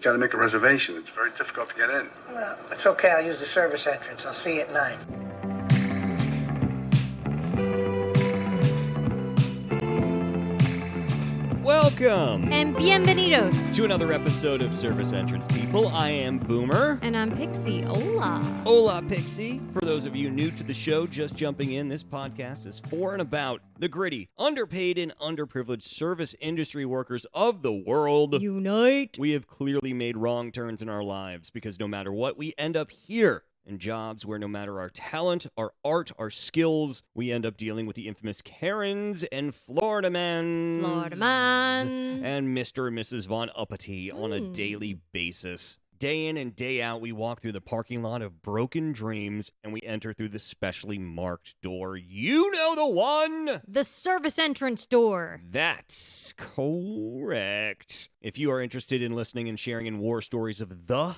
got to make a reservation. It's very difficult to get in. Well, it's okay. I'll use the service entrance. I'll see you at 9. Welcome And bienvenidos to another episode of Service Entrance People. I am Boomer. And I'm Pixie. Hola. Hola, Pixie. For those of you new to the show, just jumping in, this podcast is for and about the gritty, underpaid, and underprivileged service industry workers of the world. Unite. We have clearly made wrong turns in our lives because no matter what, we end up here in jobs where no matter our talent, our art, our skills, we end up dealing with the infamous Karens and Florida men. And Mr. and Mrs. Von Uppity on a daily basis. Day in and day out, we walk through the parking lot of broken dreams, and we enter through the specially marked door. You know the one! The service entrance door. That's correct. If you are interested in listening and sharing in war stories of the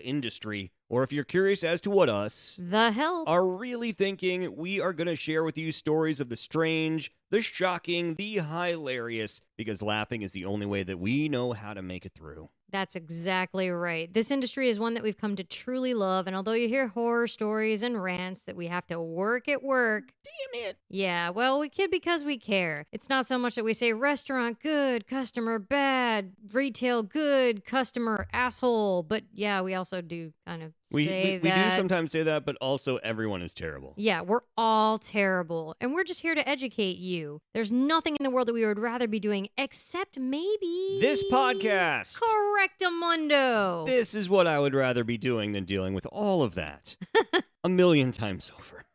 industry, or if you're curious as to what us, the hell, are really thinking, we are going to share with you stories of the strange, the shocking, the hilarious, because laughing is the only way that we know how to make it through. That's exactly right. This industry is one that we've come to truly love, and although you hear horror stories and rants that we have to work at work, Damn it. Yeah, well, we kid because we care. It's not so much that we say restaurant good, customer bad, retail good, customer asshole, but yeah, we also do kind of say we that. do sometimes say that, but also everyone is terrible. Yeah, we're all terrible, and we're just here to educate you. There's nothing in the world that we would rather be doing except maybe this podcast. Correctamundo. This is what I would rather be doing than dealing with all of that. a million times over.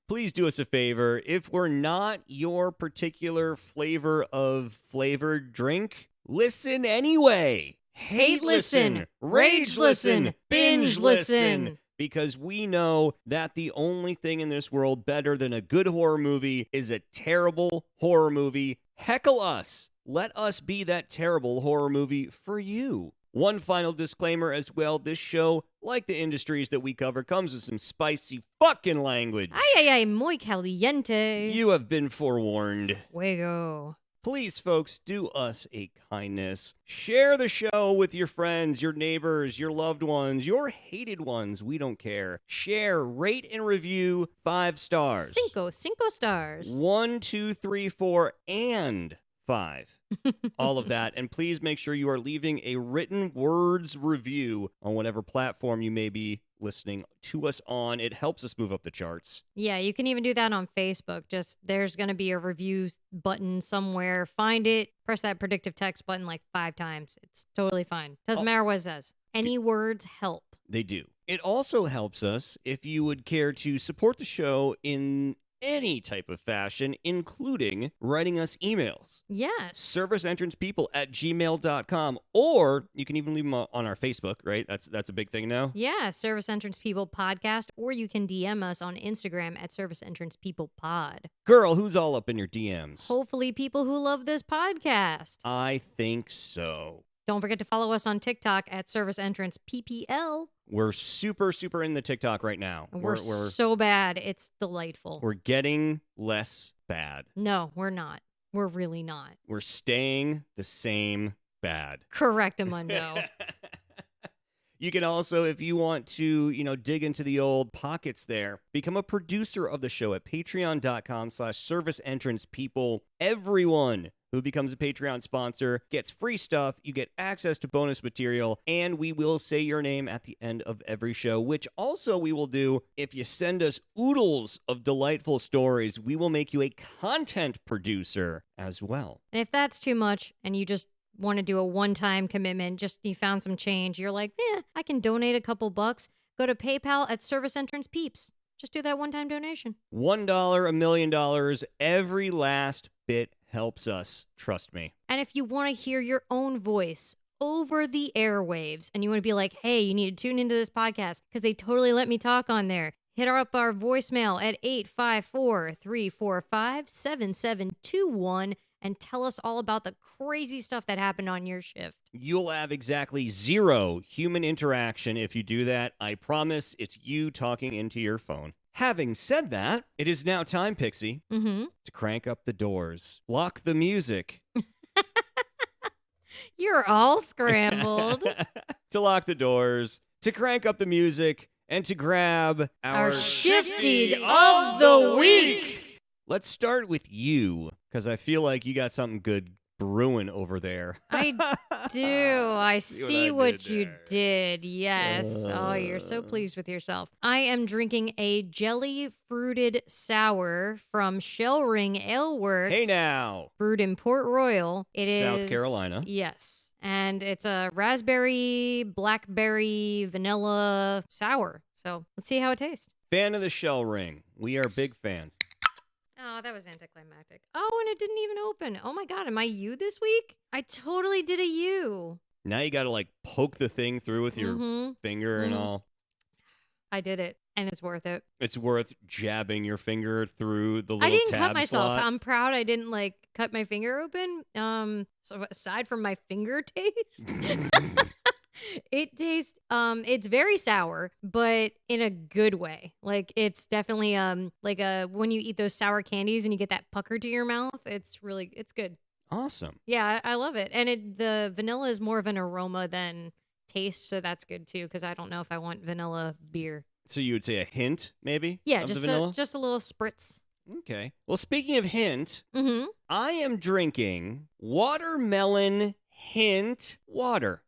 Please do us a favor. If we're not your particular flavor of flavored drink, listen anyway. Hate listen, rage listen, binge listen. Because we know that the only thing in this world better than a good horror movie is a terrible horror movie. Heckle us. Let us be that terrible horror movie for you. One final disclaimer as well. This show, like the industries that we cover, comes with some spicy fucking language. Ay, muy caliente. You have been forewarned. Fuego. Please, folks, do us a kindness. Share the show with your friends, your neighbors, your loved ones, your hated ones. We don't care. Share, rate, and review 5 stars. Cinco stars. 1, 2, 3, 4, and 5. All of that. And please make sure you are leaving a written words review on whatever platform you may be listening to us on. It helps us move up the charts. Yeah, you can even do that on Facebook. Just there's going to be a review button somewhere. Find it, press that predictive text button like 5 times. It's totally fine. Doesn't matter what it says. Any words help. They do. It also helps us if you would care to support the show in any type of fashion, including writing us emails. Yes. serviceentrancepeople@gmail.com, or you can even leave them on our Facebook, right? That's a big thing now. Yeah, Service Entrance People Podcast, or you can DM us on Instagram at Service Entrance People Pod. Girl, who's all up in your DMs? Hopefully people who love this podcast. I think so. Don't forget to follow us on TikTok at Service Entrance PPL. We're super in the TikTok right now. We're so bad. It's delightful. We're getting less bad. No, we're not. We're really not. We're staying the same bad. Correctamundo. You can also, if you want to, dig into the old pockets there, become a producer of the show at patreon.com/serviceentrancepeople. Everyone who becomes a Patreon sponsor gets free stuff, you get access to bonus material, and we will say your name at the end of every show, which also we will do if you send us oodles of delightful stories. We will make you a content producer as well. And if that's too much and you just want to do a one-time commitment, just you found some change, you're like, I can donate a couple bucks, go to PayPal at Service Entrance Peeps. Just do that one-time donation. $1, $1 million, every last bit helps us. Trust me. And if you want to hear your own voice over the airwaves and you want to be like, hey, you need to tune into this podcast because they totally let me talk on there, hit up our voicemail at 854-345-7721 and tell us all about the crazy stuff that happened on your shift. You'll have exactly 0 human interaction if you do that. I promise it's you talking into your phone. Having said that, it is now time, Pixie, to crank up the doors, lock the music, You're all scrambled. To lock the doors, to crank up the music, and to grab Our our shifties of the week. Let's start with you, because I feel like you got something good brewing over there. I do. I See see what I what did you there. did. Yes. Oh, you're so pleased with yourself. I am drinking a jelly fruited sour from Shell Ring Ale Works. Hey now. Brewed in Port Royal. It is South Carolina. Yes. And it's a raspberry, blackberry, vanilla sour. So let's see how it tastes. Fan of the Shell Ring. We are big fans. Oh, that was anticlimactic. Oh, and it didn't even open. Oh my God, am I you this week? I totally did a you. Now you got to like poke the thing through with your Mhm. finger and Mhm. all. I did it, and it's worth it. It's worth jabbing your finger through the little I didn't tab cut myself. slot. I'm proud I didn't like cut my finger open. So aside from my finger taste, it tastes it's very sour, but in a good way. Like it's definitely like when you eat those sour candies and you get that pucker to your mouth, it's good. Awesome. Yeah, I love it. And the vanilla is more of an aroma than taste, so that's good too because I don't know if I want vanilla beer. So you would say a hint, maybe? Yeah, of just the vanilla? just a little spritz. Okay. Well, speaking of hint, Mhm. I am drinking watermelon hint water.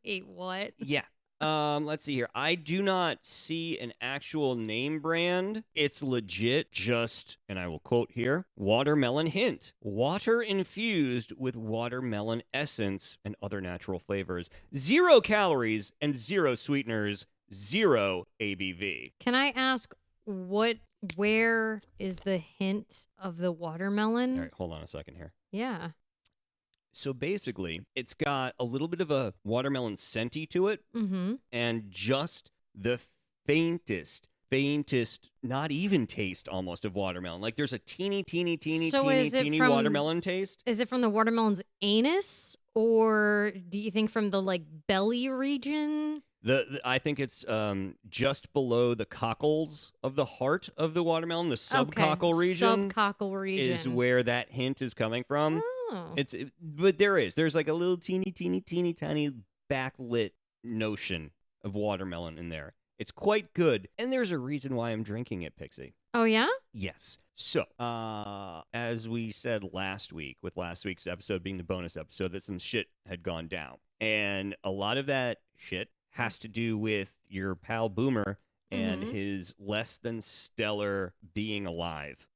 Wait, what? Yeah. Let's see here. I do not see an actual name brand. It's legit just, and I will quote here, watermelon hint. Water infused with watermelon essence and other natural flavors. 0 calories and 0 sweeteners, 0 ABV. Can I ask where is the hint of the watermelon? All right, hold on a second here. Yeah. So basically, it's got a little bit of a watermelon scenty to it, Mm-hmm. and just the faintest, not even taste almost of watermelon. Like there's a teeny So is it from- watermelon taste. Is it from the watermelon's anus, or do you think from the like belly region? I think it's just below the cockles of the heart of the watermelon, the subcockle region. Subcockle region is where that hint is coming from. Oh. But there's like a little teeny tiny backlit notion of watermelon in there. It's quite good, and there's a reason why I'm drinking it, Pixie. Oh yeah. Yes. So, as we said last week, with last week's episode being the bonus episode, that some shit had gone down, and a lot of that shit has to do with your pal Boomer and Mhm. his less than stellar being alive.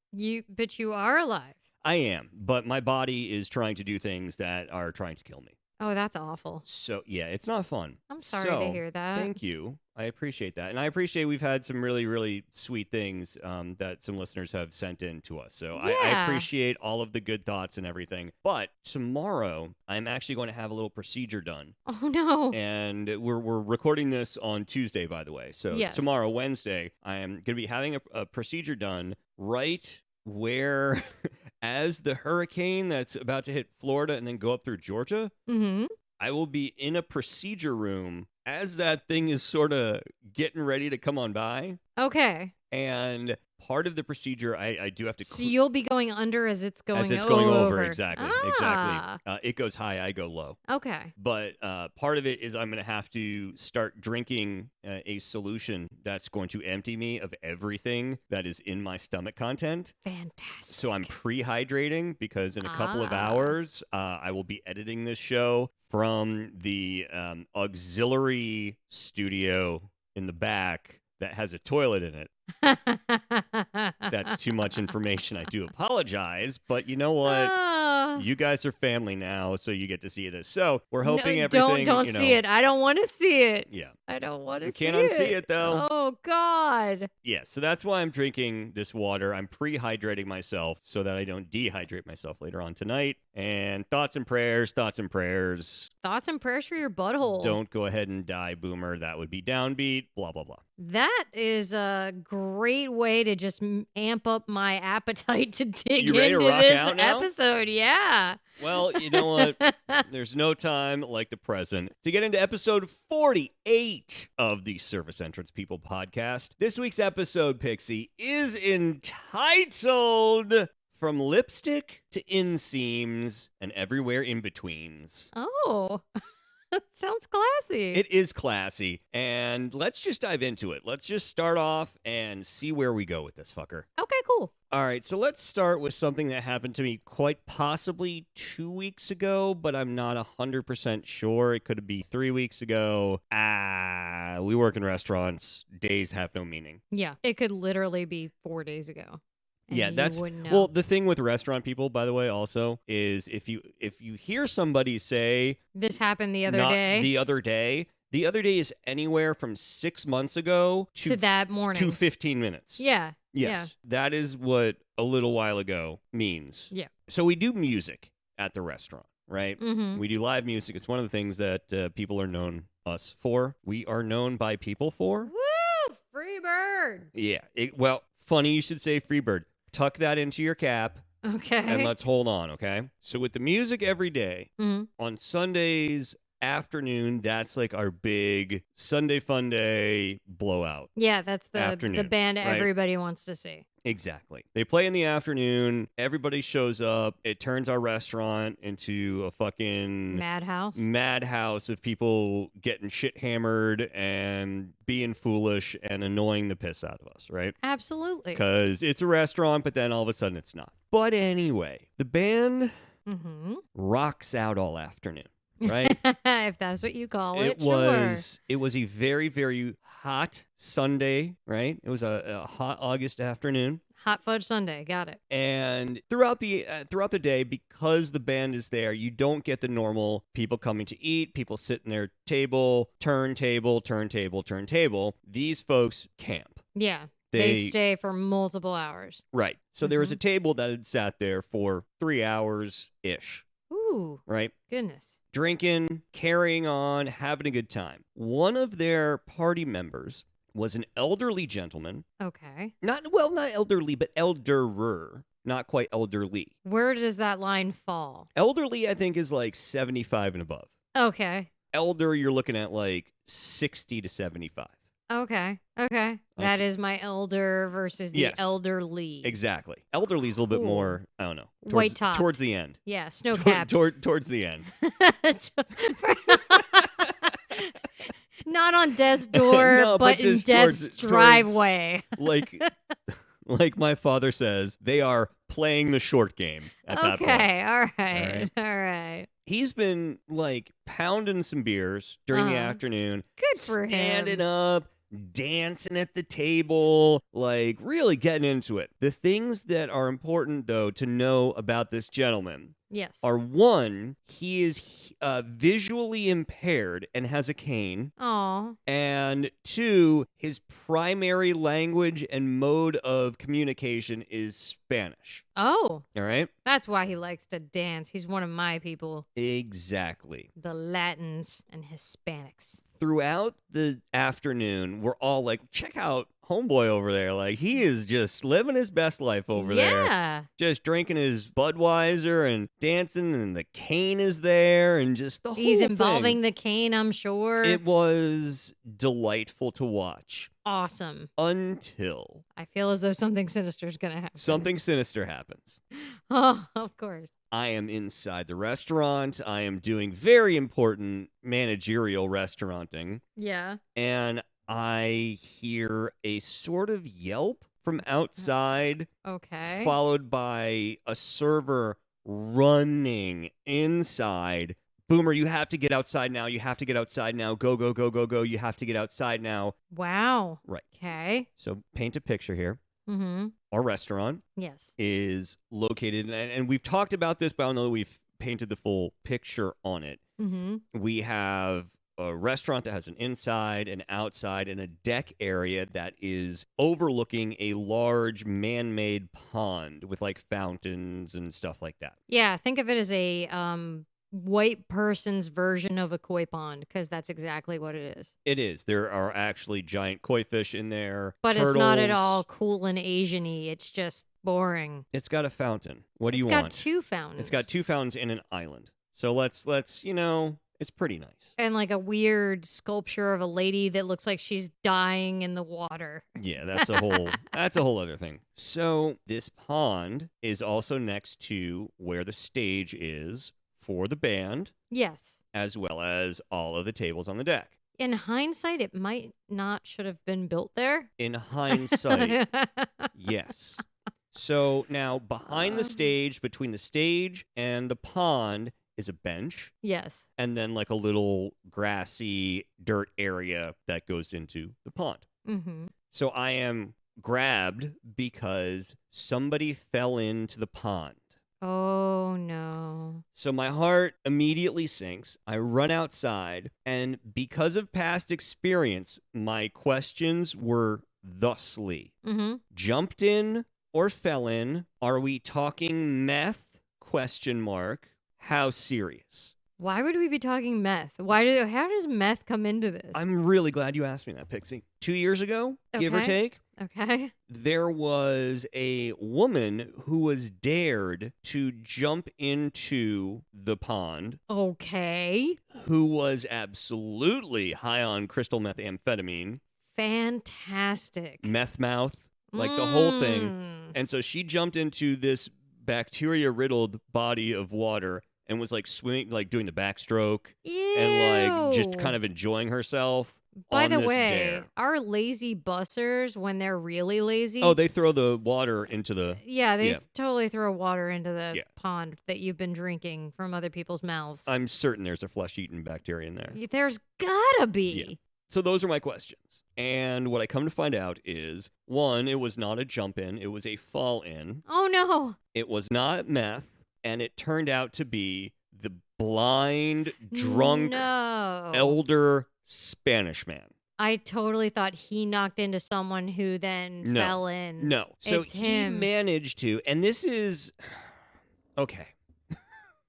But you are alive. I am, but my body is trying to do things that are trying to kill me. Oh, that's awful. So, yeah, it's not fun. I'm sorry So, to hear that. Thank you. I appreciate that. And I appreciate we've had some really, really sweet things that some listeners have sent in to us. So I Yeah. appreciate all of the good thoughts and everything. But tomorrow, I'm actually going to have a little procedure done. Oh no. And we're recording this on Tuesday, by the way. So Yes. tomorrow, Wednesday, I am going to be having a procedure done right where, as the hurricane that's about to hit Florida and then go up through Georgia, Mm-hmm. I will be in a procedure room as that thing is sort of getting ready to come on by. Okay. And part of the procedure, I do have to So you'll be going under as it's going as it's going over. Exactly. Ah. It goes high, I go low. Okay. But part of it is I'm going to have to start drinking a solution that's going to empty me of everything that is in my stomach content. Fantastic. So I'm pre-hydrating because in a couple of Ah. hours, I will be editing this show from the auxiliary studio in the back that has a toilet in it. That's too much information. I do apologize, but you know what? Ah. You guys are family now, so you get to see this. So we're hoping everything. Don't see it. I don't want to see it. Yeah. I don't want to You see can't it. unsee it, though. Oh God. Yeah, so that's why I'm drinking this water. I'm pre-hydrating myself so that I don't dehydrate myself later on tonight. And thoughts and prayers. Thoughts and prayers for your butthole. Don't go ahead and die, Boomer. That would be downbeat. Blah, blah, blah. That is a great way to just amp up my appetite to dig You ready to into rock this out now? episode. Yeah. Well, you know what? There's no time like the present to get into episode 48 of the Service Entrance People podcast. This week's episode, Pixie, is entitled From lipstick to inseams and everywhere in betweens. Oh, sounds classy. It is classy. And let's just dive into it. Let's just start off and see where we go with this fucker. Okay, cool. All right, so let's start with something that happened to me quite possibly 2 weeks ago, but I'm not 100% sure. It could be 3 weeks ago. We work in restaurants. Days have no meaning. Yeah, it could literally be 4 days ago. And Yeah, you that's wouldn't know. well. The thing with restaurant people, by the way, also is if you hear somebody say This happened the other not day the other day, the other day is anywhere from 6 months ago to that morning. to 15 minutes. Yeah. Yes, that is what a little while ago means. Yeah. So we do music at the restaurant, right? Mm-hmm. We do live music. It's one of the things that people are known us for. We are known by people for. Woo! Free bird. Yeah. Well, funny you should say Freebird. Tuck that into your cap. Okay. And let's hold on, okay? So with the music every day, Mhm. on Sundays afternoon, that's like our big Sunday fun day blowout. Yeah, that's the Afternoon, band right? everybody wants to see. Exactly. They play in the afternoon. Everybody shows up. It turns our restaurant into a fucking Madhouse. madhouse of people getting shit hammered and being foolish and annoying the piss out of us, right? Absolutely. Because it's a restaurant, but then all of a sudden it's not. But anyway, the band Mm-hmm. rocks out all afternoon, right? If that's what you call it, It was a very, very hot Sunday, right? It was a hot August afternoon. Hot Fudge Sunday. Got it. And throughout the day, because the band is there, you don't get the normal people coming to eat, people sitting their table, turntable. These folks camp. Yeah. They stay for multiple hours. Right. So there was a table that had sat there for 3 hours-ish, Ooh, right? goodness. Drinking, carrying on, having a good time. One of their party members was an elderly gentleman. Okay. Not elderly, but elderer. Not quite elderly. Where does that line fall? Elderly, I think, is like 75 and above. Okay. Elder, you're looking at like 60 to 75. Okay. That is my elder versus the Yes. elderly. Exactly. Elderly is a little bit Ooh. more, I don't know. White top. Towards the end. Yeah, snow capped. Towards the end. Not on death's door, No, but but in just death's towards- driveway. Like my father says, they are playing the short game at that point. Okay, all right. He's been like pounding some beers during the afternoon. Good for standing him. up, dancing at the table, like really getting into it. The things that are important, though, to know about this gentleman Yes. are one, he is visually impaired and has a cane. Aw. And two, his primary language and mode of communication is Spanish. Oh, All right? that's why he likes to dance. He's one of my people, Exactly. the Latins and Hispanics. Throughout the afternoon, we're all like, check out homeboy over there. Like, he is just living his best life over there. Yeah. Just drinking his Budweiser and dancing, and the cane is there, and just the whole He's thing. involving the cane, I'm sure. It was delightful to watch Awesome. until I feel as though something sinister is going to happen. something sinister happens. Oh, of course. I am inside the restaurant. I am doing very important managerial restauranting, Yeah. and I hear a sort of yelp from outside, Okay. followed by a server running inside. Boomer, you have to get outside now. You have to get outside now. Go, go, go, go, go. You have to get outside now. Wow. Right. Okay. So paint a picture here. Mm-hmm. Our restaurant Yes. is located, and we've talked about this, but I don't know that we've painted the full picture on it. Mm-hmm. We have a restaurant that has an inside, an outside, and a deck area that is overlooking a large man-made pond with like fountains and stuff like that. Yeah. Think of it as a white person's version of a koi pond, because that's exactly what it is. It is. There are actually giant koi fish in there. But it's not at turtles. all cool and Asian-y. It's just boring. It's got a fountain. What do you It's want? got two fountains. It's got two fountains and an island. So let's It's pretty nice. And like a weird sculpture of a lady that looks like she's dying in the water. Yeah, that's a whole other thing. So this pond is also next to where the stage is for the band, Yes. as well as all of the tables on the deck. In hindsight, it might not should have been built there. In hindsight, yes. So now behind the stage, between the stage and the pond, is a bench, Yes. and then like a little grassy dirt area that goes into the pond. Mm-hmm. So I am grabbed because somebody fell into the pond. Oh, no. So my heart immediately sinks. I run outside, and because of past experience, my questions were thusly. Mm-hmm. Jumped in or fell in? Are we talking meth? ? How serious? Why would we be talking meth? How does meth come into this? I'm really glad you asked me that, Pixie. 2 years ago, give or Okay. take, Okay. there was a woman who was dared to jump into the pond, Okay. who was absolutely high on crystal methamphetamine, Fantastic. meth mouth, like the whole thing. Mm. And so she jumped into this bacteria-riddled body of water and was like swimming, like doing the backstroke and like just Ew. kind of enjoying herself. By on the this way, dare. our lazy bussers, when they're really lazy, Oh, they throw the water into the... yeah, they yeah. totally throw water into the Yeah. pond that you've been drinking from other people's mouths. I'm certain there's a flesh-eating bacteria in there. There's gotta be. Yeah. So those are my questions. And what I come to find out is, one, it was not a jump in, it was a fall in. Oh no. It was not meth, and it turned out to be the blind, drunk, No. elder Spanish man. I totally thought he knocked into someone who then No. fell in. No. So It's he him. managed to, and this is, okay.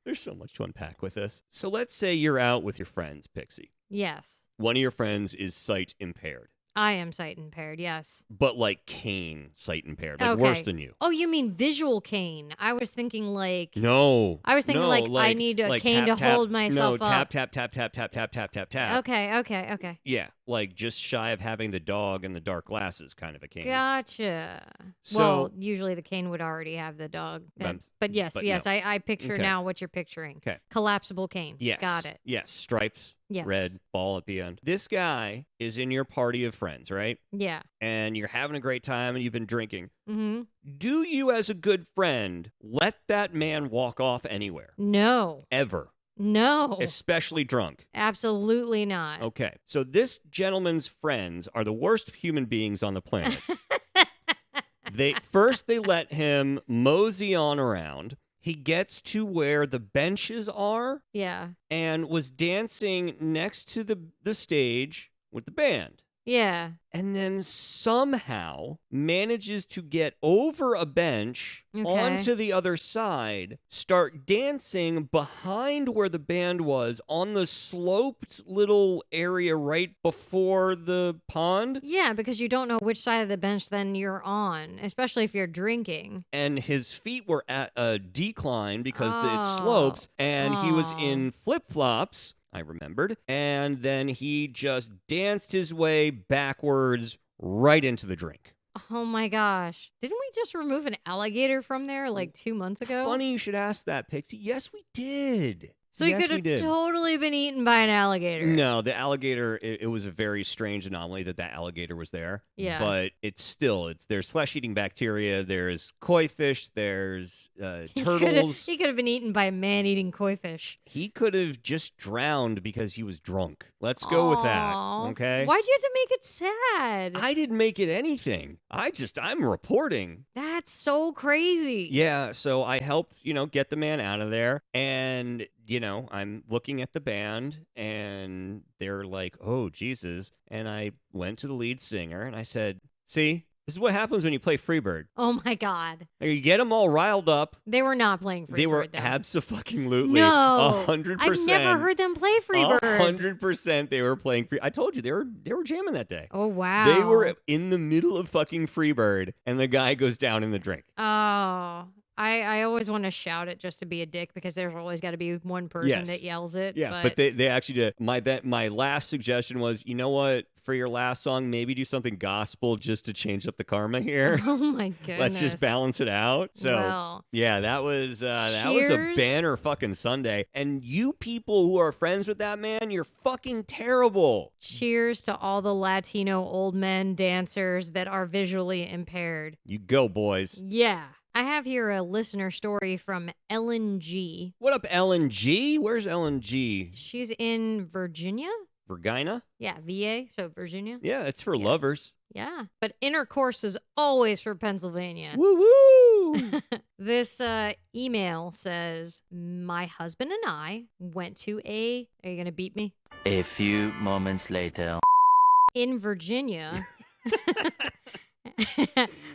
There's so much to unpack with this. So let's say you're out with your friends, Pixie. Yes. One of your friends is sight impaired, I am sight impaired, yes. but like Kane sight impaired, like Okay. worse than you. Oh, you mean visual cane. I was thinking like No. I was thinking no, like I need a like cane tap, to tap, hold myself no, up. tap, tap, tap, tap, tap, tap, tap, tap. Okay. Yeah, like just shy of having the dog and the dark glasses kind of a cane. Gotcha. So- well, usually the cane would already have the dog. But yes, but yes, no. I picture Okay. now what you're picturing. Okay. Collapsible cane. Yes. Got it. Yes, stripes, Yes. red, ball at the end. This guy is in your party of friends, right? Yeah. And you're having a great time and you've been drinking. Mm-hmm. Do you, as a good friend, let that man walk off anywhere? No. Ever. No. Especially drunk. Absolutely not. Okay. So this gentleman's friends are the worst human beings on the planet. They let him mosey on around. He gets to where the benches are Yeah. and was dancing next to the stage with the band. Yeah. And then somehow manages to get over a bench Okay. onto the other side, start dancing behind where the band was on the sloped little area right before the pond. Yeah, because you don't know which side of the bench then you're on, especially if you're drinking. And his feet were at a decline because it Oh. slopes, and he was Oh. in flip-flops, I remembered, and then he just danced his way backwards right into the drink. Oh my gosh. Didn't we just remove an alligator from there like 2 months ago? Funny you should ask that, Pixie. Yes, we did. So yes, he could we have did. totally been eaten by an alligator. No, the alligator, it was a very strange anomaly that alligator was there. Yeah. But there's flesh-eating bacteria, there's koi fish, there's turtles. He could have been eaten by a man-eating koi fish. He could have just drowned because he was drunk. Let's go with that, Aw. okay? Why'd you have to make it sad? I didn't make it anything. I'm reporting. That's so crazy. Yeah, so I helped, get the man out of there. And, I'm looking at the band and they're like, oh, Jesus. And I went to the lead singer and I said, see, this is what happens when you play Freebird. Oh my God. You get them all riled up. They were not playing Freebird. They were though. abso-fucking-lutely. No. 100%. I've never heard them play Freebird. 100% they were playing free. I told you they were jamming that day. Oh wow. They were in the middle of fucking Freebird, and the guy goes down in the drink. Oh. I always want to shout it just to be a dick because there's always got to be one person Yes. that yells it. Yeah, but they actually did. My last suggestion was, you know what? For your last song, maybe do something gospel just to change up the karma here. Oh my goodness. Let's just balance it out. So Well, yeah, that was a cheers. banner fucking Sunday. And you people who are friends with that man, you're fucking terrible. cheers to all the Latino old men dancers that are visually impaired. You go, boys. Yeah. I have here a listener story from Ellen G. What up, Ellen G? Where's Ellen G? She's in Virginia? Virginia? Yeah, VA, so Virginia. Yeah, it's for Yes. lovers. Yeah, but intercourse is always for Pennsylvania. Woo woo! This email says, my husband and I went to are you going to beat me? A few moments later. In Virginia.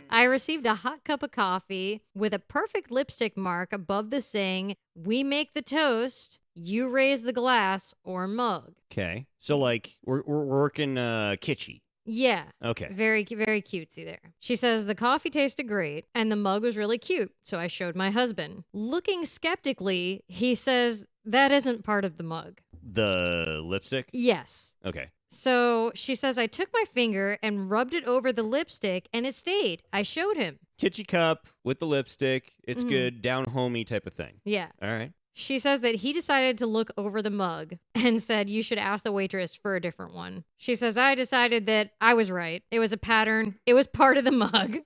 I received a hot cup of coffee with a perfect lipstick mark above the saying, we make the toast, you raise the glass or mug. Okay, so like we're working kitschy. Yeah. Okay. Very, very cutesy there. She says the coffee tasted great and the mug was really cute, so I showed my husband. Looking skeptically, he says that isn't part of the mug. The lipstick? Yes. Okay. So she says I took my finger and rubbed it over the lipstick and it stayed. I showed him. Kitschy cup with the lipstick. It's Mhm. good. Down homey type of thing. Yeah. All right. She says that he decided to look over the mug and said, you should ask the waitress for a different one. She says, I decided that I was right. It was a pattern. It was part of the mug.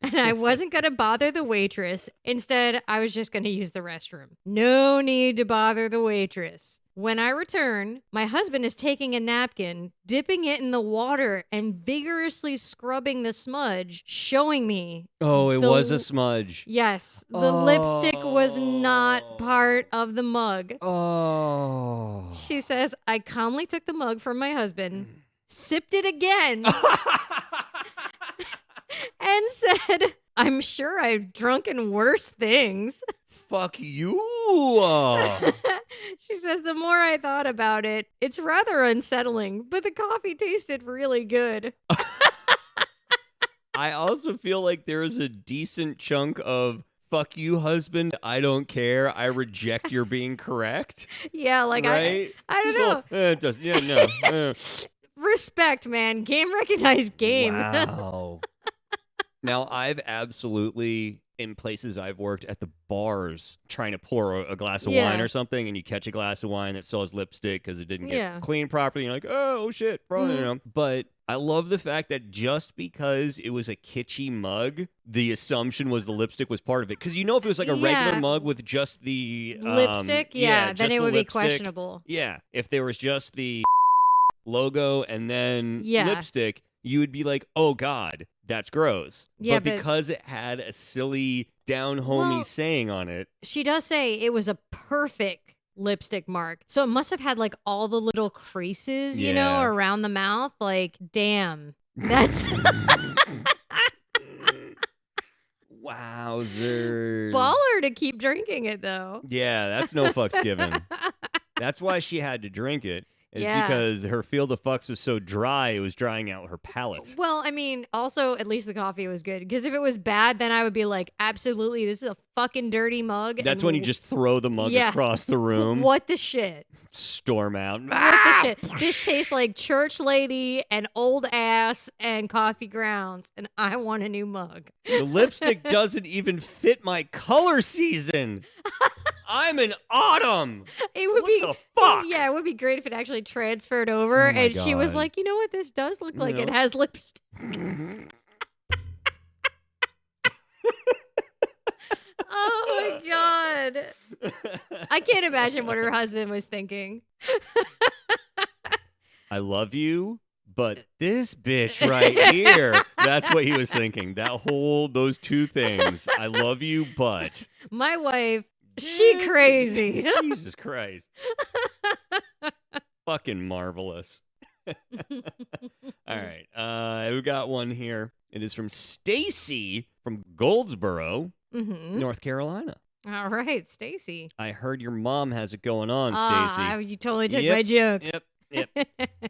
And I wasn't going to bother the waitress. Instead, I was just going to use the restroom. No need to bother the waitress. When I return, my husband is taking a napkin, dipping it in the water, and vigorously scrubbing the smudge, showing me. Oh, it The- was a smudge. Yes, the lipstick was not part of the mug. Oh. She says, I calmly took the mug from my husband, sipped it again, and said, I'm sure I've drunken worse things. Fuck you. She says, the more I thought about it, it's rather unsettling, but the coffee tasted really good. I also feel like there is a decent chunk of fuck you, husband. I don't care. I reject your being correct. Yeah, like right? I don't Just a know. little, it does. Yeah, no. Respect, man. Game recognized game. Wow. Now, I've absolutely, in places I've worked at the bars, trying to pour a glass of Yeah. wine or something, and you catch a glass of wine that still has lipstick because it didn't get Yeah. cleaned properly. You're like, oh, shit. Probably, Mhm. you know. But I love the fact that just because it was a kitschy mug, the assumption was the lipstick was part of it. Because you know if it was like a regular Yeah. mug with just the Lipstick? Yeah, then just it the would be lipstick. questionable. Yeah, if there was just the logo and then Yeah. lipstick, you would be like, oh God, that's gross. Yeah, but but- because it had a silly down homey Well- saying on it, She does say it was a perfect lipstick mark. So it must have had like all the little creases, you know, Yeah. around the mouth. Like, damn. That's wowzers. baller to keep drinking it though. Yeah, that's no fucks given. That's why she had to drink it. Is Yeah. because her field of fucks was so dry, it was drying out her palate. Well, I mean, also at least the coffee was good. Because if it was bad, then I would be like, absolutely, this is a fucking dirty mug. That's and when you just throw the mug Yeah. across the room, What the shit? storm out. What the shit? This tastes like church lady and old ass and coffee grounds, and I want a new mug. The lipstick doesn't even fit my color season. I'm in autumn. It would What be the fuck? Yeah, it would be great if it actually transferred over. Oh my And she was God. like, you know what? This does look like it No. has lipstick. Oh my God. I can't imagine what her husband was thinking. I love you, but this bitch right here, that's what he was thinking. Those two things. I love you, but. My wife, she crazy. Jesus Christ. Fucking marvelous. All right. We got one here. It is from Stacy from Goldsboro, Hmm. North Carolina. All right, Stacy. I heard your mom has it going on, Ah, Stacy. you totally took Yep. my joke. Yep. Yep.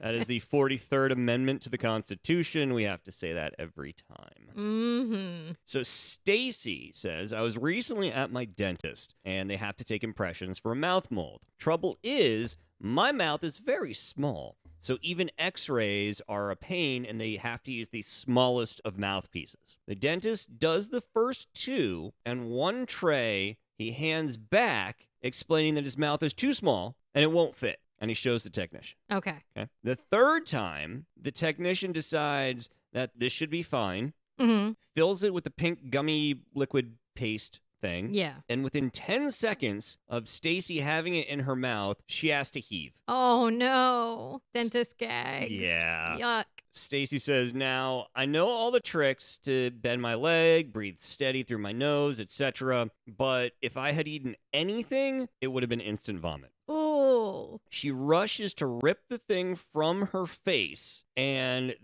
That is the 43rd Amendment to the Constitution. We have to say that every time. Mm-hmm. So Stacy says, I was recently at my dentist, and they have to take impressions for a mouth mold. Trouble is, my mouth is very small, so even x-rays are a pain, and they have to use the smallest of mouthpieces. The dentist does the first two, and one tray he hands back, explaining that his mouth is too small, and it won't fit. And he shows the technician. Okay. The third time, the technician decides that this should be fine, Mm-hmm. fills it with the pink gummy liquid paste thing. Yeah. And within 10 seconds of Stacy having it in her mouth, she has to heave. Oh, no. Dentist gags. Yeah. Yuck. Stacy says, now, I know all the tricks to bend my leg, breathe steady through my nose, etc., but if I had eaten anything, it would have been instant vomit. Oh. She rushes to rip the thing from her face, and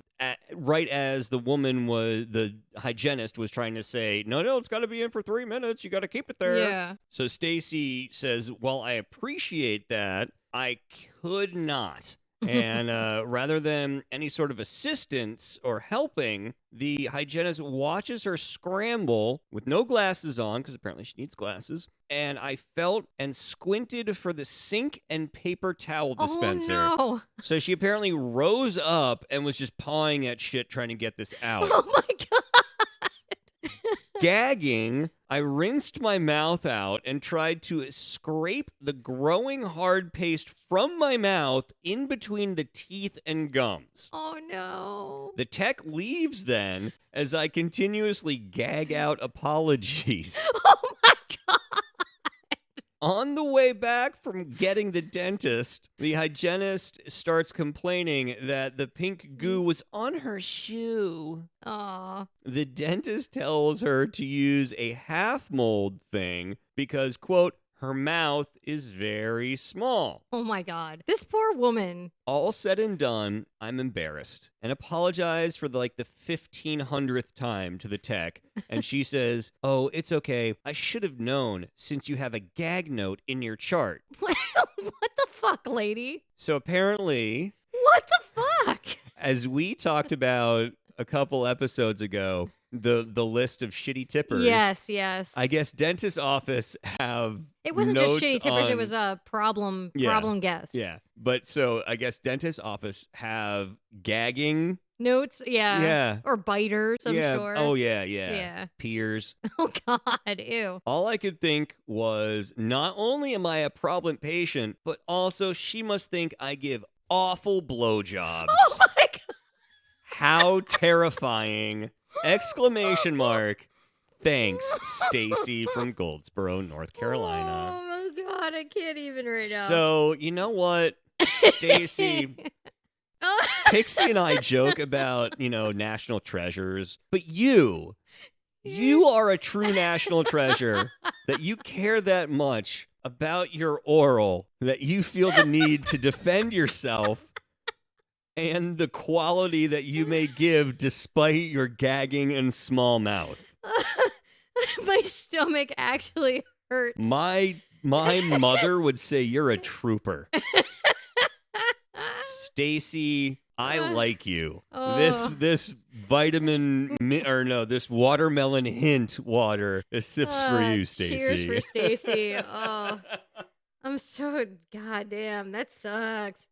right as the hygienist was trying to say, no, it's got to be in for 3 minutes. You got to keep it there. Yeah. So Stacy says, well, I appreciate that. I could not. And rather than any sort of assistance or helping, the hygienist watches her scramble with no glasses on, because apparently she needs glasses. And I felt and squinted for the sink and paper towel dispenser. Oh, no. So she apparently rose up and was just pawing at shit trying to get this out. Oh, my God. Gagging, I rinsed my mouth out and tried to scrape the growing hard paste from my mouth in between the teeth and gums. Oh, no. The tech leaves then as I continuously gag out apologies. Oh, my God. On the way back from getting the dentist, the hygienist starts complaining that the pink goo was on her shoe. Aw. The dentist tells her to use a half mold thing because, quote, her mouth is very small. Oh, my God. This poor woman. All said and done, I'm embarrassed and apologize for the 1500th time to the tech. And she says, oh, it's okay. I should have known since you have a gag note in your chart. What the fuck, lady? So apparently, What the fuck? as we talked about a couple episodes ago, the list of shitty tippers. Yes. I guess dentist office have It wasn't notes just shitty tippers, it on- was a problem guest. Yeah. But so I guess dentist office have gagging. Notes, yeah. Yeah. Or biters, I'm yeah. sure. Oh, yeah. Yeah. Peers. Oh, God, ew. All I could think was not only am I a problem patient, but also she must think I give awful blowjobs. Oh, my God. How terrifying. Exclamation mark. Thanks, Stacy from Goldsboro, North Carolina. Oh, my God, I can't even right now. So, you know what, Stacy? Pixie and I joke about, national treasures, but you are a true national treasure that you care that much about your oral that you feel the need to defend yourself and the quality that you may give despite your gagging and small mouth. My stomach actually hurts. My mother would say you're a trooper. Stacy, I like you. This this watermelon hint water. This sips for you, Stacy. Cheers for Stacy. Oh, I'm so goddamn. That sucks.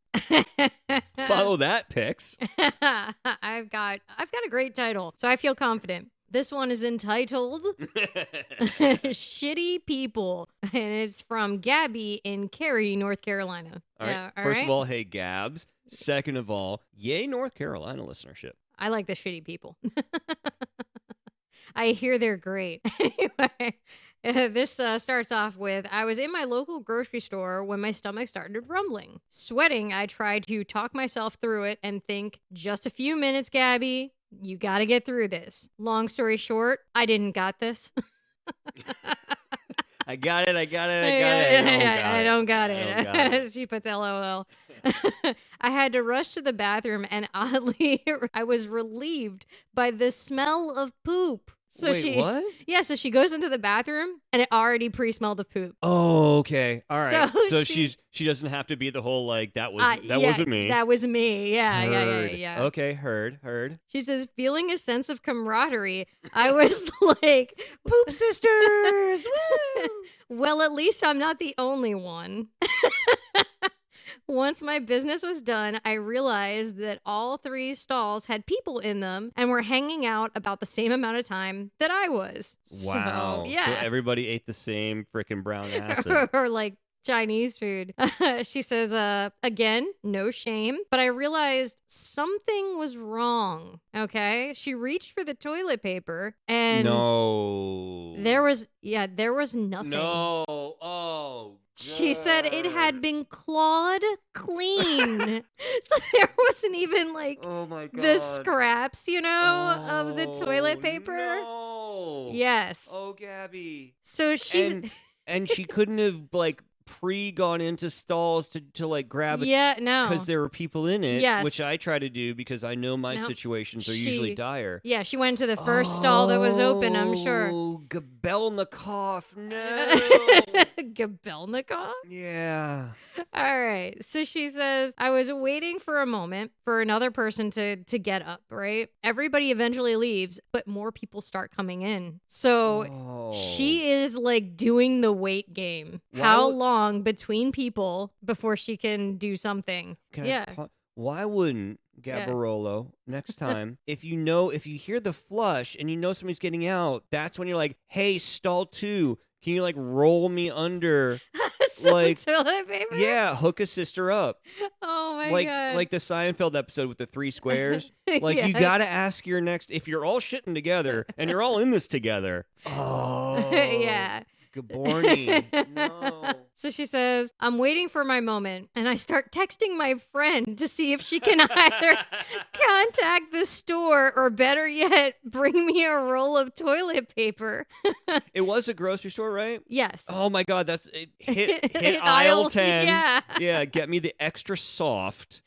Follow that, Pix. I've got a great title, so I feel confident. This one is entitled Shitty People, and it's from Gabby in Cary, North Carolina. All right. First of all, hey, Gabs. Second of all, yay, North Carolina listenership. I like the shitty people. I hear they're great. Anyway, this starts off with, I was in my local grocery store when my stomach started rumbling. Sweating, I tried to talk myself through it and think, just a few minutes, Gabby. You got to get through this. Long story short, I didn't got this. I got it. I don't got it. She puts LOL. I had to rush to the bathroom, and oddly, I was relieved by the smell of poop. So Wait, what? Yeah, so she goes into the bathroom and it already pre-smelled of poop. Oh, okay. All right. So she doesn't have to be the whole like that yeah, wasn't me. That was me. Yeah, Heard. yeah. Okay, heard. She says, feeling a sense of camaraderie. I was like, Poop sisters. Woo! well, at least I'm not the only one. Once my business was done, I realized that all 3 stalls had people in them and were hanging out about the same amount of time that I was. Wow. So, yeah. So everybody ate the same freaking brown acid. or like Chinese food. She says, again, no shame, but I realized something was wrong. Okay. She reached for the toilet paper and No. there was nothing. No. Oh. She said it had God. been clawed clean. So there wasn't even like Oh my God. the scraps, of the toilet paper. No. Yes. Oh, Gabby. So she's And she couldn't have like gone into stalls to like grab it. Yeah, no. Because there were people in it, Yes. which I try to do because I know my No. situations are She- usually dire. Yeah, she went to the first stall that was open, I'm sure. Oh, Gabelnikov, no. Gabelnikov? Yeah. All right. So she says, I was waiting for a moment for another person to get up, right? Everybody eventually leaves, but more people start coming in. So Oh. she is like doing the wait game. Why How would- long between people before she can do something? Can yeah. Why wouldn't Yeah. Gabarolo next time, if you hear the flush and you know somebody's getting out, that's when you're like, hey, stall 2, can you like roll me under? Some Like, toilet paper? Yeah, hook a sister up. Oh my God. Like the Seinfeld episode with the 3 squares. Like you Yes. gotta ask your next, if you're all shitting together and you're all in this together. Oh. Yeah. Gaborny. No. So she says, I'm waiting for my moment, and I start texting my friend to see if she can either contact the store or better yet, bring me a roll of toilet paper. It was a grocery store, right? Yes. Oh my God, that's it. Hit Aisle- aisle 10. yeah. Yeah, get me the extra soft.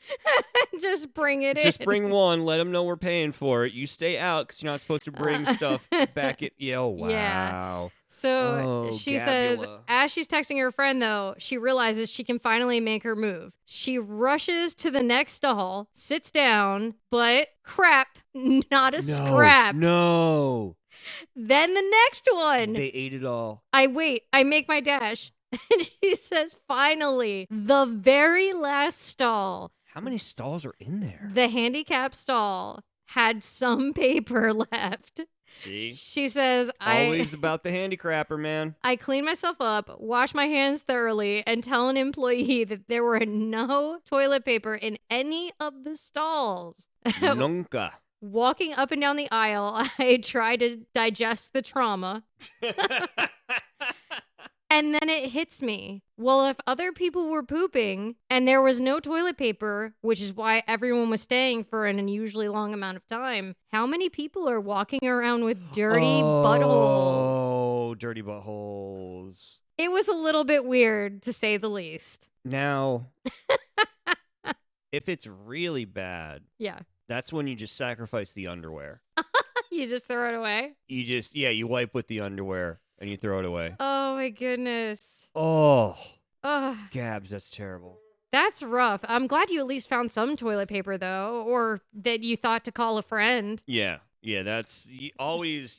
Just bring it Just in. bring one. Let them know we're paying for it. You stay out because you're not supposed to bring stuff back. Oh, wow. Yeah. So Oh, she says, Gabula. as she's texting her friend, though, she realizes she can finally make her move. She rushes to the next stall, sits down, but crap, not a scrap. No. Then the next one. They ate it all. I wait, I make my dash. And she says, finally, the very last stall, How many stalls are in there? the handicap stall, had some paper left. See? She says, Always about the handicrapper, man. I clean myself up, wash my hands thoroughly, and tell an employee that there were no toilet paper in any of the stalls. Nunca. Walking up and down the aisle, I try to digest the trauma. And then it hits me. Well, if other people were pooping and there was no toilet paper, which is why everyone was staying for an unusually long amount of time, how many people are walking around with dirty buttholes? Oh, dirty buttholes. It was a little bit weird, to say the least. Now, if it's really bad, Yeah. that's when you just sacrifice the underwear. You just throw it away? You wipe with the underwear and you throw it away. Oh, my goodness. Oh, Ugh. Gabs, that's terrible. That's rough. I'm glad you at least found some toilet paper, though, or that you thought to call a friend. Yeah, that's you always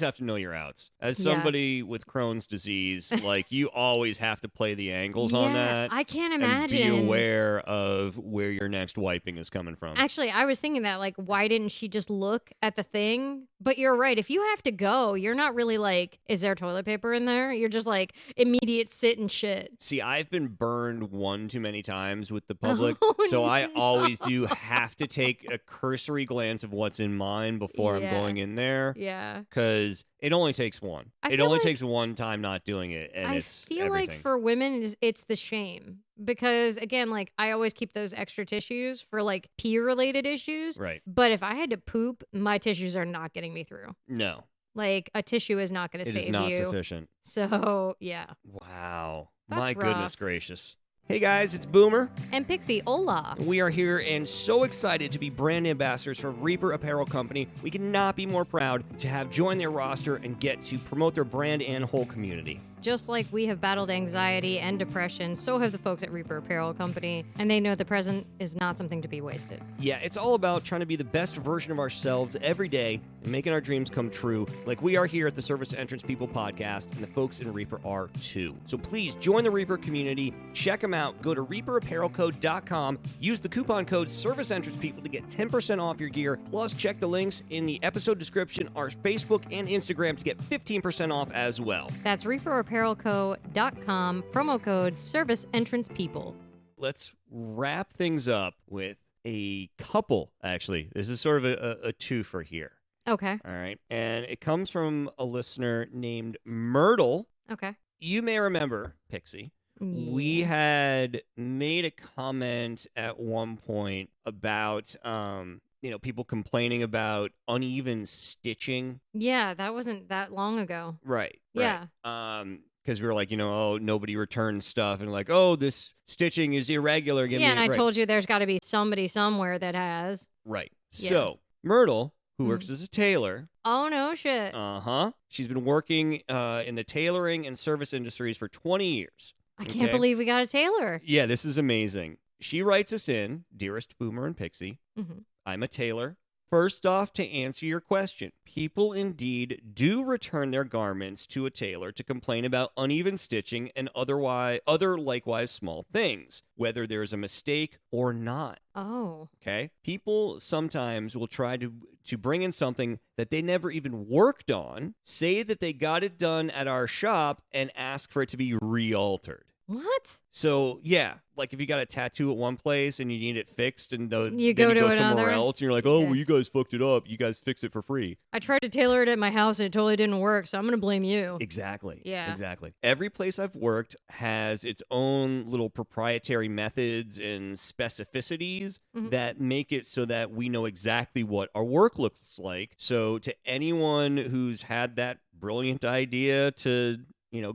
have to know your outs. As Yeah. somebody with Crohn's disease, like you always have to play the angles on that. I can't And imagine. be aware of where your next wiping is coming from. Actually, I was thinking that, like, why didn't she just look at the thing? But you're right. If you have to go, you're not really like, is there toilet paper in there? You're just like, immediate sit and shit. See, I've been burned one too many times with the public, Oh, so I no. always do have to take a cursory glance of what's in mine before I'm Yeah. going in there, Yeah. because it only takes one. I It feel only like- takes one time not doing it, and I it's feel everything. like for women, it's the shame. Because, again, like, I always keep those extra tissues for, like, pee-related issues. Right. But if I had to poop, my tissues are not getting me through. No, Like, a tissue is not going it to is save not you. sufficient. So, yeah. Wow. That's My goodness rough. gracious. Hey guys, it's Boomer. And Pixie, hola. We are here and so excited to be brand ambassadors for Reaper Apparel Company. We could not be more proud to have joined their roster and get to promote their brand and whole community. Just like we have battled anxiety and depression, so have the folks at Reaper Apparel Company, and they know the present is not something to be wasted. Yeah, it's all about trying to be the best version of ourselves every day and making our dreams come true, like we are here at the Service Entrance People podcast, and the folks in Reaper are too. So please join the Reaper community, check them out, go to reaperapparelcode.com, use the coupon code ServiceEntrancePeople to get 10% off your gear, plus check the links in the episode description, our Facebook and Instagram to get 15% off as well. That's reaperapparelco.com, promo code ServiceEntrancePeople. Let's wrap things up with a couple, actually. This is sort of a twofer here. Okay. All right. And it comes from a listener named Myrtle. Okay. You may remember, Pixie, we had made a comment at one point about, people complaining about uneven stitching. Yeah, that wasn't that long ago. Right. Yeah. Because we were like, nobody returns stuff, and like, oh, this stitching is irregular. Yeah, and I told you there's got to be somebody somewhere that has. Right. Yeah. So Myrtle, who works as a tailor. Oh, no shit. Uh-huh. She's been working in the tailoring and service industries for 20 years. I can't believe we got a tailor. Yeah, this is amazing. She writes us in, Dearest Boomer and Pixie, Mm-hmm. I'm a tailor. First off, to answer your question, people indeed do return their garments to a tailor to complain about uneven stitching and other likewise small things, whether there's a mistake or not. Oh. Okay? People sometimes will try to bring in something that they never even worked on, say that they got it done at our shop, and ask for it to be re-altered. What? So, yeah, like if you got a tattoo at one place and you need it fixed and then You you go go to somewhere another? else and you're like, oh, Yeah. well, you guys fucked it up. You guys fix it for free. I tried to tailor it at my house and it totally didn't work, so I'm going to blame you. Exactly. Yeah. Exactly. Every place I've worked has its own little proprietary methods and specificities that make it so that we know exactly what our work looks like. So to anyone who's had that brilliant idea to,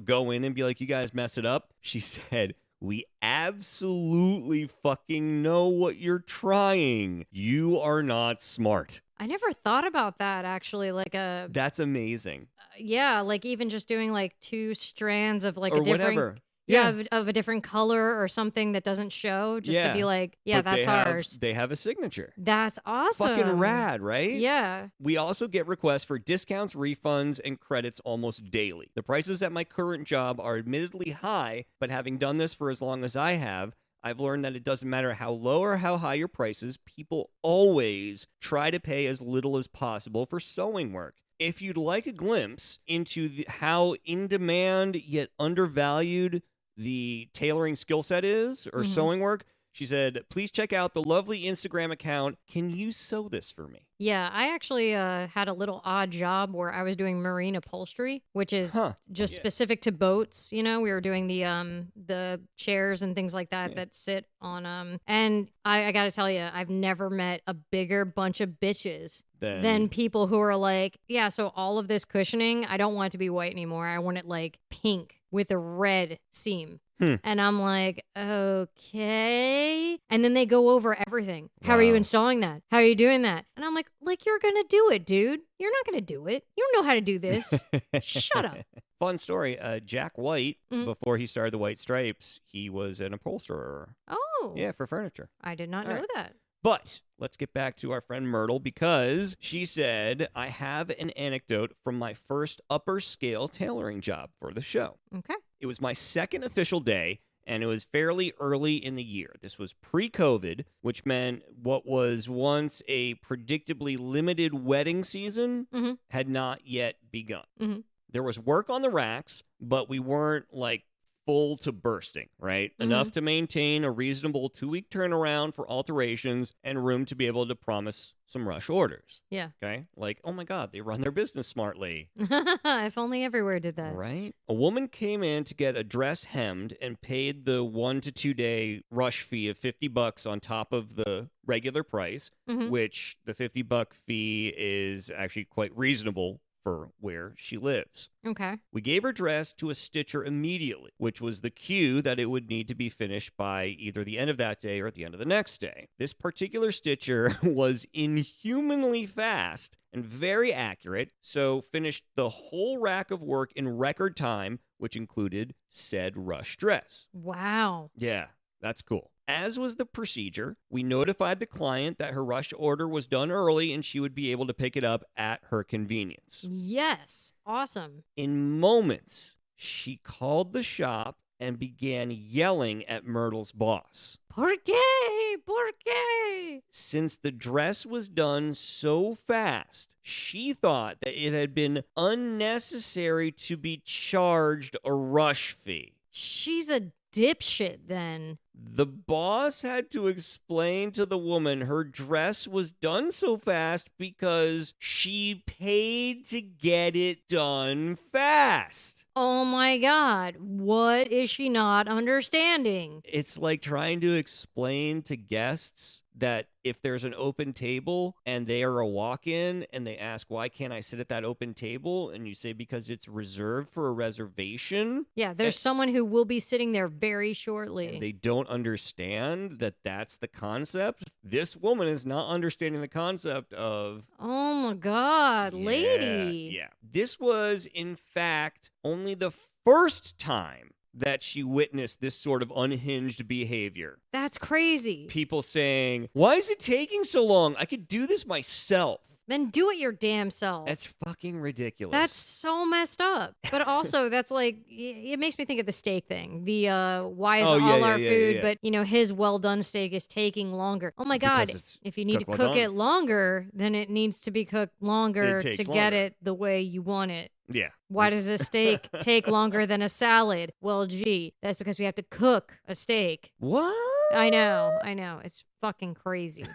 go in and be like, you guys mess it up, she said, we absolutely fucking know what you're trying. You are not smart. I never thought about that, actually. That's amazing. Yeah, like even just doing like two strands of like Or a different. whatever. Yeah, of a different color or something that doesn't show, just to be like, yeah, But that's ours. They have a signature. That's awesome. Fucking rad, right? Yeah. We also get requests for discounts, refunds, and credits almost daily. The prices at my current job are admittedly high, but having done this for as long as I have, I've learned that it doesn't matter how low or how high your prices, people always try to pay as little as possible for sewing work. If you'd like a glimpse into how in demand yet undervalued the tailoring skill set is, or sewing work, she said, please check out the lovely Instagram account. Can you sew this for me? Yeah, I actually had a little odd job where I was doing marine upholstery, which is just specific to boats. We were doing the chairs and things like that that sit on and I got to tell you, I've never met a bigger bunch of bitches than people who are like, yeah, so all of this cushioning, I don't want it to be white anymore. I want it like pink with a red seam. And I'm like, okay. And then they go over everything. How are you installing that? How are you doing that? And I'm like, you're going to do it, dude. You're not going to do it. You don't know how to do this. Shut up. Fun story. Jack White, before he started the White Stripes, he was an upholsterer. Oh. Yeah, for furniture. I did not know that. But let's get back to our friend Myrtle, because she said, I have an anecdote from my first upper scale tailoring job for the show. Okay. It was my second official day, and it was fairly early in the year. This was pre-COVID, which meant what was once a predictably limited wedding season had not yet begun. There was work on the racks, but we weren't like full to bursting, right? Enough to maintain a reasonable 2-week turnaround for alterations and room to be able to promise some rush orders. Yeah. Okay? Like, oh my God, they run their business smartly. If only everywhere did that. Right? A woman came in to get a dress hemmed and paid the 1 to 2 day rush fee of $50 on top of the regular price, which the $50 fee is actually quite reasonable for where she lives. Okay. We gave her dress to a stitcher immediately, which was the cue that it would need to be finished by either the end of that day or at the end of the next day. This particular stitcher was inhumanly fast and very accurate, so finished the whole rack of work in record time, which included said rush dress. Wow. Yeah, that's cool. As was the procedure, we notified the client that her rush order was done early and she would be able to pick it up at her convenience. Yes. Awesome. In moments, she called the shop and began yelling at Myrtle's boss. ¿Por qué? ¿Por qué? Since the dress was done so fast, she thought that it had been unnecessary to be charged a rush fee. She's a dipshit then. The boss had to explain to the woman her dress was done so fast because she paid to get it done fast. Oh my God. What is she not understanding? It's like trying to explain to guests that if there's an open table and they are a walk-in and they ask, why can't I sit at that open table? And you say, because it's reserved for a reservation. Yeah, there's someone who will be sitting there very shortly. And they don't understand that that's the concept. This woman is not understanding the concept of... Oh my God, lady. Yeah. This was, in fact, only the first time that she witnessed this sort of unhinged behavior. That's crazy. People saying, why is it taking so long? I could do this myself. Then do it your damn self. That's fucking ridiculous. That's so messed up. But also, that's like, it makes me think of the steak thing. The, why is all our food, but, you know, his well-done steak is taking longer. Oh my God. If you need to cook it longer, then it needs to be cooked longer to get it the way you want it. Yeah. Why does a steak take longer than a salad? Well, gee, that's because we have to cook a steak. What? I know. It's fucking crazy.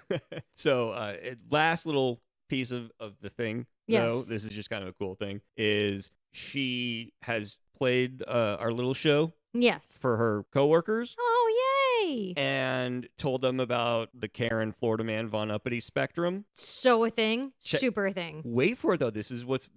So, last little piece of the thing, though, this is just kind of a cool thing, is she has played our little show for her coworkers. Oh, yay! And told them about the Karen Florida man Von Uppity spectrum. So a thing, super a thing. Wait for it though. This is what's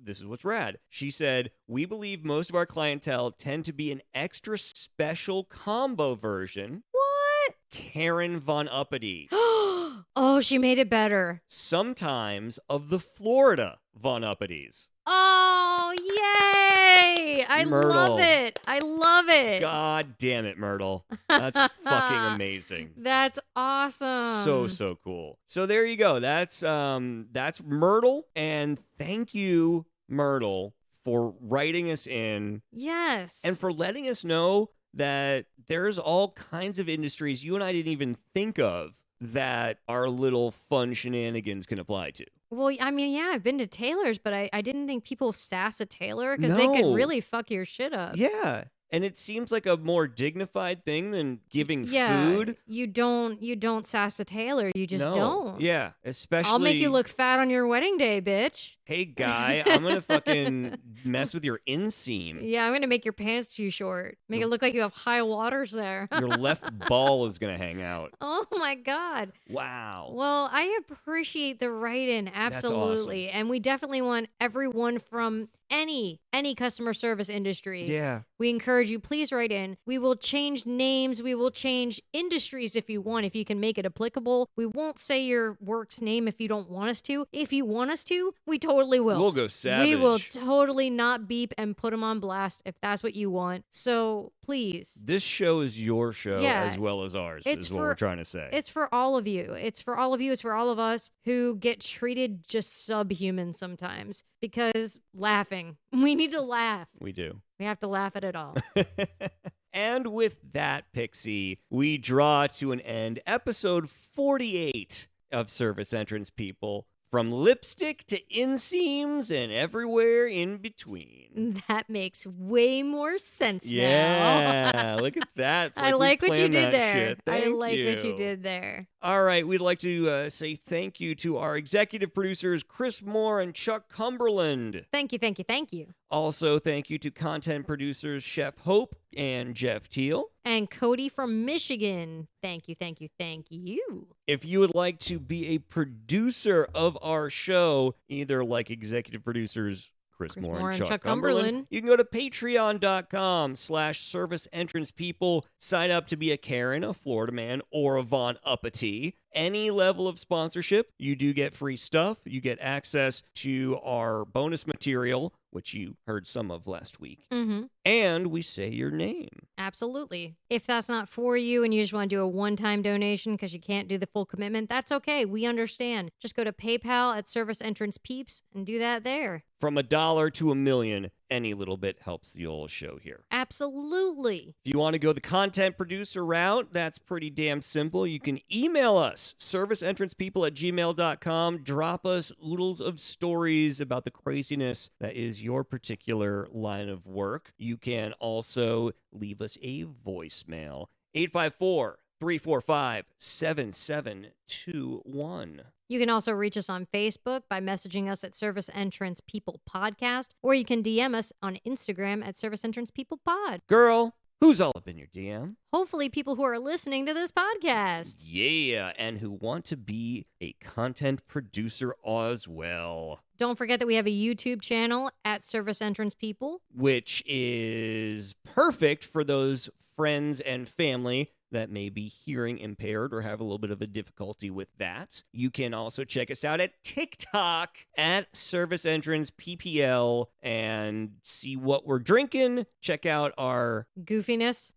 rad. She said, "We believe most of our clientele tend to be an extra special combo version." What? Karen Von Uppity. Oh, she made it better. Sometimes of the Florida Von Uppities. Oh, yay! I love it. I love it. God damn it, Myrtle. That's fucking amazing. That's awesome. So cool. So there you go. That's Myrtle, and thank you, Myrtle, for writing us in. Yes. And for letting us know that there's all kinds of industries you and I didn't even think of that our little fun shenanigans can apply to. Well, I mean, yeah, I've been to tailors, but I didn't think people sass a tailor because they could really fuck your shit up. Yeah. And it seems like a more dignified thing than giving food. You don't sass a tailor. You just don't. Yeah, especially... I'll make you look fat on your wedding day, bitch. Hey, guy, I'm going to fucking mess with your inseam. Yeah, I'm going to make your pants too short. Make it look like you have high waters there. Your left ball is going to hang out. Oh, my God. Wow. Well, I appreciate the write-in, absolutely. That's awesome. And we definitely want everyone from any customer service industry. Yeah. We encourage you, please write in. We will change names. We will change industries if you want, if you can make it applicable. We won't say your work's name if you don't want us to. If you want us to, we totally will. We'll go savage. We will totally not beep and put them on blast if that's what you want. So please. This show is your show as well as ours, is what we're trying to say. It's for all of you. It's for all of you. It's for all of us who get treated just subhuman sometimes because laughing. We need to laugh. We do. We have to laugh at it all. And with that, Pixie, we draw to an end episode 48 of Service Entrance People. From lipstick to inseams and everywhere in between. That makes way more sense now. Yeah, look at that. I like what you did there. Shit. I like you. what you did there. All right, we'd like to say thank you to our executive producers, Chris Moore and Chuck Cumberland. Thank you, thank you, thank you. Also, thank you to content producers Chef Hope and Jeff Teal. And Cody from Michigan. Thank you, thank you, thank you. If you would like to be a producer of our show, either like executive producers Chris Chris Moore Moore and and Chuck Chuck Cumberland. Cumberland. You can go to patreon.com/serviceentrancepeople. Sign up to be a Karen, a Florida man, or a Von Uppity. Any level of sponsorship, you do get free stuff. You get access to our bonus material, which you heard some of last week. Mm-hmm. And we say your name. Absolutely. If that's not for you and you just want to do a one-time donation because you can't do the full commitment, that's okay. We understand. Just go to PayPal at Service Entrance Peeps and do that there. From $1 to $1 million, any little bit helps the old show here. Absolutely. If you want to go the content producer route, that's pretty damn simple. You can email us, serviceentrancepeople@gmail.com. Drop us oodles of stories about the craziness that is your particular line of work. You can also leave us a voicemail, 854-345-7721. You can also reach us on Facebook by messaging us at Service Entrance People Podcast, or you can DM us on Instagram at Service Entrance People Pod. Girl, who's all up in your DM? Hopefully people who are listening to this podcast. Yeah, and who want to be a content producer as well. Don't forget that we have a YouTube channel at Service Entrance People. Which is perfect for those friends and family that may be hearing impaired or have a little bit of a difficulty with that. You can also check us out at TikTok at Service Entrance PPL and see what we're drinking. Check out our Goofiness.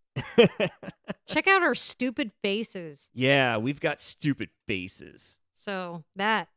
Check out our stupid faces. Yeah, we've got stupid faces. So that.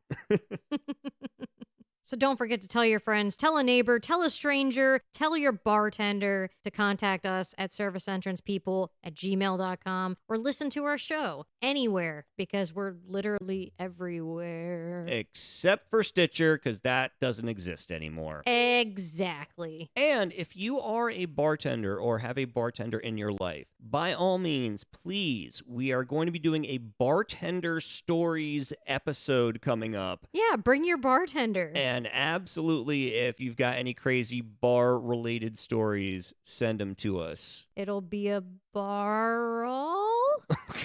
So don't forget to tell your friends, tell a neighbor, tell a stranger, tell your bartender to contact us at serviceentrancepeople@gmail.com or listen to our show anywhere because we're literally everywhere. Except for Stitcher, because that doesn't exist anymore. Exactly. And if you are a bartender or have a bartender in your life, by all means, please, we are going to be doing a bartender stories episode coming up. Yeah, bring your bartender. And absolutely, if you've got any crazy bar-related stories, send them to us. It'll be a barrel. Oh,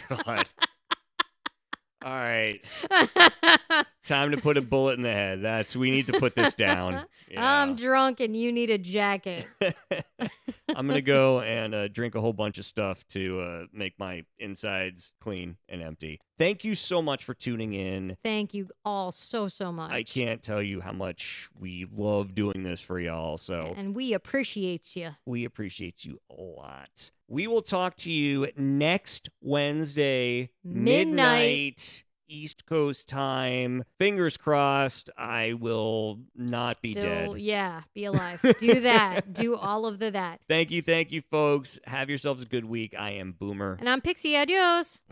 God. All right. Time to put a bullet in the head. We need to put this down. Yeah. I'm drunk and you need a jacket. I'm going to go and drink a whole bunch of stuff to make my insides clean and empty. Thank you so much for tuning in. Thank you all so much. I can't tell you how much we love doing this for y'all. So And we appreciate you. we appreciate you a lot. We will talk to you next Wednesday, midnight East Coast time. Fingers crossed, I will not be dead. Yeah, be alive. Do that. Do all of that. Thank you, folks. Have yourselves a good week. I am Boomer. And I'm Pixie. Adios.